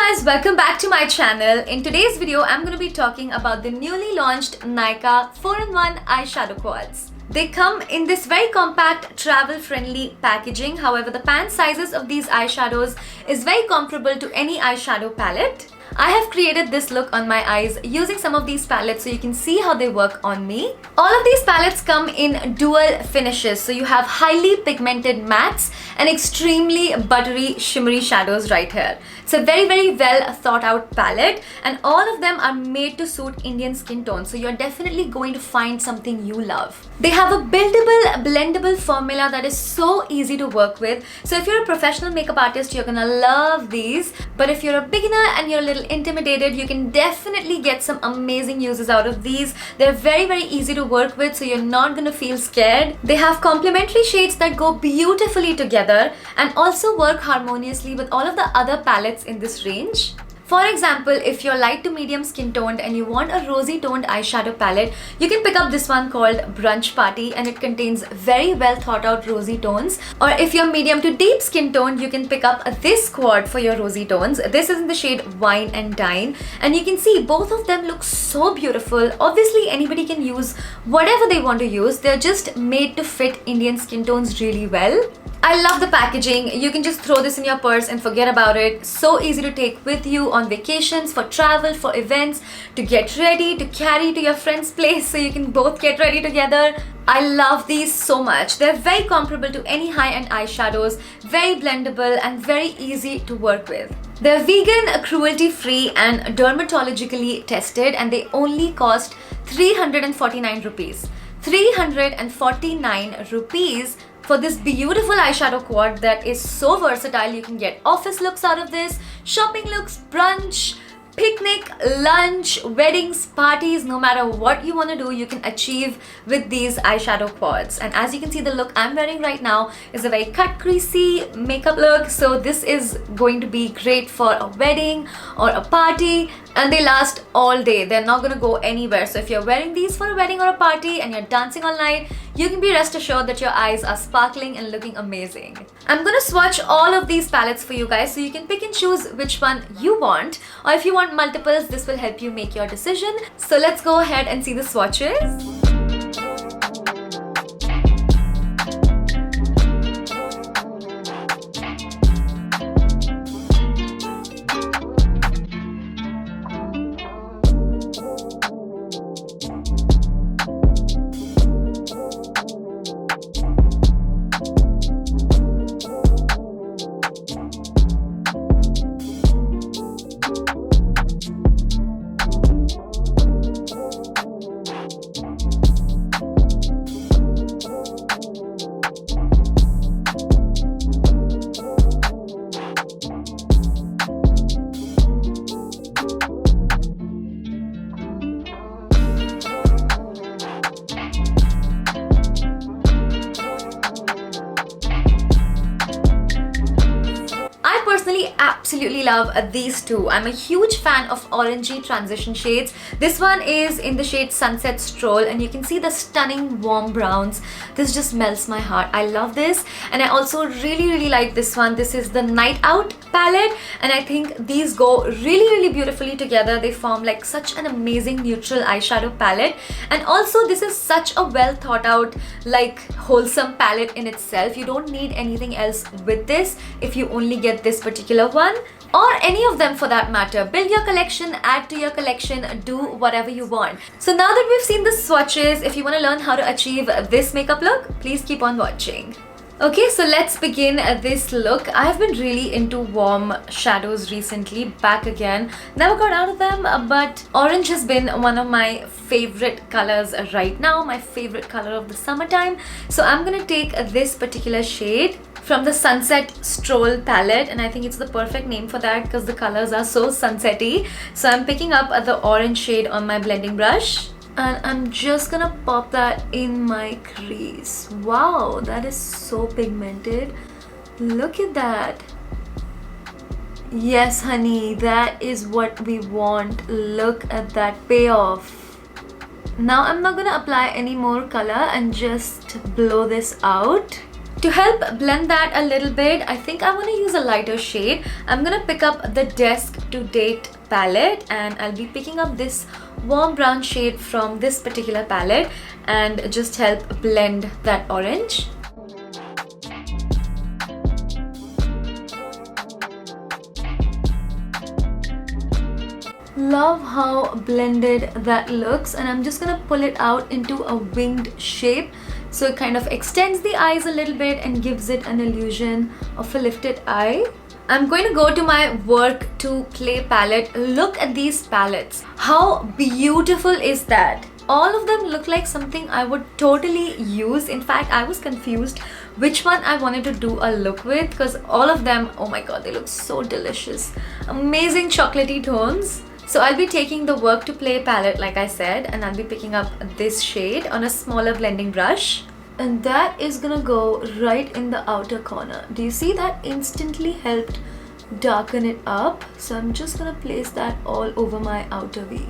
guys, welcome back to my channel. In today's video, I'm going to be talking about the newly launched Nykaa 4-in-1 eyeshadow quads. They come in this very compact, travel-friendly packaging. However, the pan sizes of these eyeshadows is very comparable to any eyeshadow palette. I have created this look on my eyes using some of these palettes so you can see how they work on me. All of these palettes come in dual finishes, so you have highly pigmented mattes and extremely buttery shimmery shadows right here. It's a very well thought out palette and all of them are made to suit Indian skin tone, so you're definitely going to find something you love. They have a buildable, blendable formula that is so easy to work with. So if you're a professional makeup artist, you're gonna love these. But if you're a beginner and you're a little intimidated, you can definitely get some amazing uses out of these. They're very easy to work with, so you're not gonna feel scared. They have complementary shades that go beautifully together and also work harmoniously with all of the other palettes in this range. For example, if you're light to medium skin toned and you want a rosy toned eyeshadow palette, you can pick up this one called Brunch Party and it contains very well thought out rosy tones. Or if you're medium to deep skin toned, you can pick up this quad for your rosy tones. This is in the shade Wine and Dine and you can see both of them look so beautiful. Obviously, anybody can use whatever they want to use. They're just made to fit Indian skin tones really well. I love the packaging. You can just throw this in your purse and forget about it. So easy to take with you on vacations, for travel, for events, to get ready, to carry to your friend's place so you can both get ready together. I love these so much. They're very comparable to any high-end eyeshadows, very blendable and very easy to work with. They're vegan, cruelty-free and dermatologically tested and they only cost 349 rupees. 349 rupees for this beautiful eyeshadow quad that is so versatile. You can get office looks out of this, shopping looks, brunch, picnic, lunch, weddings, parties, no matter what you want to do, you can achieve with these eyeshadow quads. And as you can see, the look I'm wearing right now is a very cut-creasy makeup look. So this is going to be great for a wedding or a party and they last all day. They're not going to go anywhere. So if you're wearing these for a wedding or a party and you're dancing all night, you can be rest assured that your eyes are sparkling and looking amazing. I'm going to swatch all of these palettes for you guys so you can pick and choose which one you want. Or if you want multiples, this will help you make your decision. So let's go ahead and see the swatches. Absolutely love these two. I'm a huge fan of orangey transition shades. This one is in the shade Sunset Stroll and you can see the stunning warm browns. This just melts my heart. I love this and I also really like this one. This is the Night Out palette and I think these go really beautifully together. They form like such an amazing neutral eyeshadow palette and also this is such a well thought out like wholesome palette in itself. You don't need anything else with this if you only get this particular one. Or any of them for that matter. Build your collection, add to your collection, do whatever you want. So now that we've seen the swatches, if you want to learn how to achieve this makeup look, please keep on watching. Okay, so let's begin this look. I've been really into warm shadows recently, back again. Never got out of them, but orange has been one of my favorite colors right now, my favorite color of the summertime. So I'm gonna take this particular shade from the Sunset Stroll palette and I think it's the perfect name for that because the colors are so sunsetty. So I'm picking up the orange shade on my blending brush and I'm just gonna pop that in my crease. Wow, that is so pigmented. Look at that. Yes, honey, that is what we want. Look at that payoff. Now I'm not gonna apply any more color and just blow this out. To help blend that a little bit, I think I want to use a lighter shade. I'm gonna pick up the Desk to Date palette and I'll be picking up this warm brown shade from this particular palette and just help blend that orange. Love how blended that looks, and I'm just gonna pull it out into a winged shape so it kind of extends the eyes a little bit and gives it an illusion of a lifted eye. I'm going to go to my Work to Play palette. Look at these palettes. How beautiful is that? All of them look like something I would totally use. In fact, I was confused which one I wanted to do a look with because all of them, oh my god, they look so delicious. Amazing chocolatey tones. So I'll be taking the Work to Play palette like I said, and I'll be picking up this shade on a smaller blending brush. And that is gonna go right in the outer corner. Do you see that instantly helped darken it up? So I'm just gonna place that all over my outer V.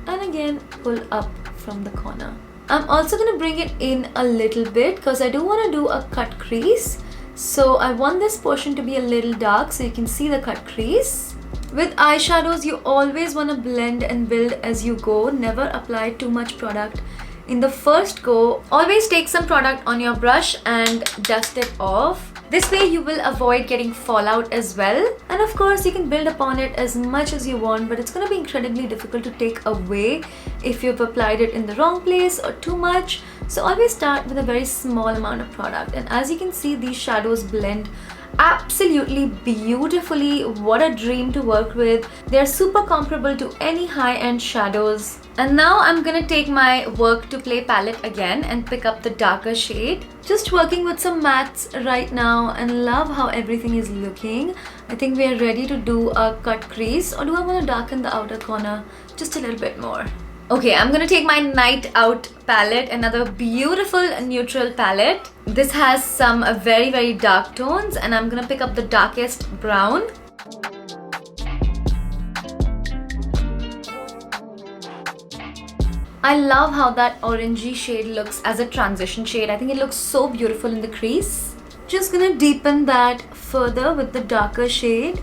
And again, pull up from the corner. I'm also gonna bring it in a little bit because I do wanna do a cut crease. So I want this portion to be a little dark so you can see the cut crease. With eyeshadows, you always want to blend and build as you go. Never apply too much product in the first go. Always take some product on your brush and dust it off. This way you will avoid getting fallout as well. And of course you can build upon it as much as you want, but it's going to be incredibly difficult to take away if you've applied it in the wrong place or too much. So always start with a very small amount of product. And as you can see, these shadows blend absolutely beautifully. What a dream to work with. They're super comparable to any high-end shadows. And now I'm gonna take my Work to Play palette again and pick up the darker shade. Just working with some mattes right now and love how everything is looking. I think we are ready to do a cut crease, or do I want to darken the outer corner just a little bit more? Okay, I'm gonna take my Night Out palette, another beautiful neutral palette. This has some very dark tones and I'm gonna pick up the darkest brown. I love how that orangey shade looks as a transition shade. I think it looks so beautiful in the crease. Just gonna deepen that further with the darker shade.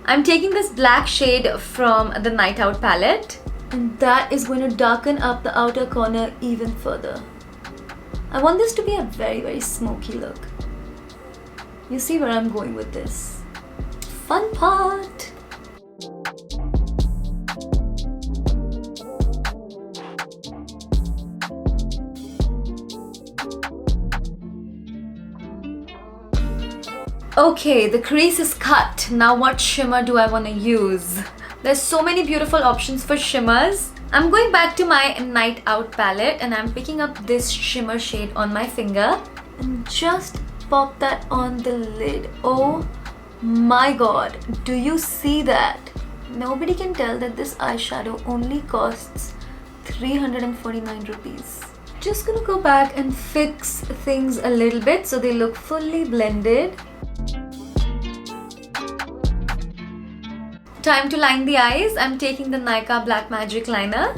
I'm taking this black shade from the Night Out palette, and that is going to darken up the outer corner even further. I want this to be a very smoky look. You see where I'm going with this. Fun part! Okay, the crease is cut. Now what shimmer do I want to use? There's so many beautiful options for shimmers. I'm going back to my Night Out palette and I'm picking up this shimmer shade on my finger and just pop that on the lid. Oh my god, do you see that? Nobody can tell that this eyeshadow only costs 349 rupees. Just gonna go back and fix things a little bit so they look fully blended. Time to line the eyes. I'm taking the Nykaa Black Magic Liner.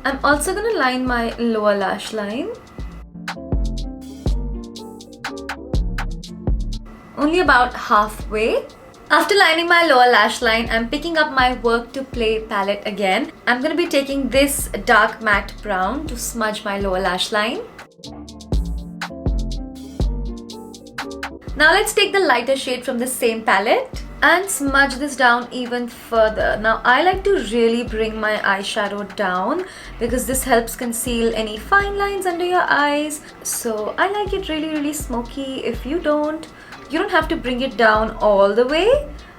I'm also going to line my lower lash line. Only about halfway. After lining my lower lash line, I'm picking up my Work to Play palette again. I'm going to be taking this dark matte brown to smudge my lower lash line. Now let's take the lighter shade from the same palette and smudge this down even further. Now I like to really bring my eyeshadow down because this helps conceal any fine lines under your eyes. So I like it really smoky. If you don't have to bring it down all the way,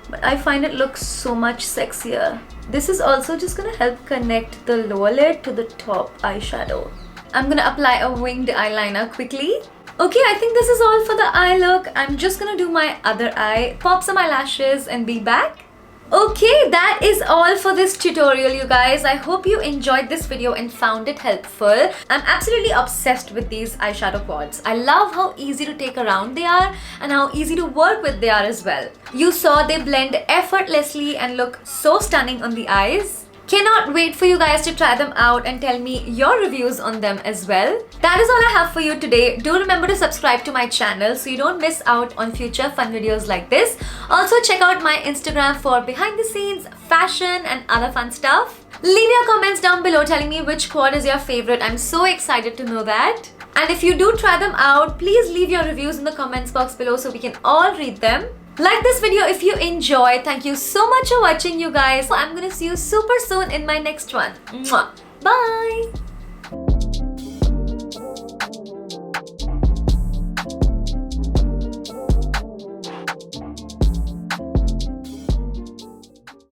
but I find it looks so much sexier. This is also just gonna help connect the lower lid to the top eyeshadow. I'm gonna apply a winged eyeliner quickly. Okay, I think this is all for the eye look. I'm just gonna do my other eye, pop some eyelashes and be back. Okay, that is all for this tutorial, you guys. I hope you enjoyed this video and found it helpful. I'm absolutely obsessed with these eyeshadow quads. I love how easy to take around they are and how easy to work with they are as well. You saw they blend effortlessly and look so stunning on the eyes. Cannot wait for you guys to try them out and tell me your reviews on them as well. That is all I have for you today. Do remember to subscribe to my channel so you don't miss out on future fun videos like this. Also check out my Instagram for behind the scenes, fashion and other fun stuff. Leave your comments down below telling me which quad is your favorite. I'm so excited to know that. And if you do try them out, please leave your reviews in the comments box below so we can all read them. Like this video if you enjoyed. Thank you so much for watching, you guys. I'm gonna see you super soon in my next one. Mwah. Bye!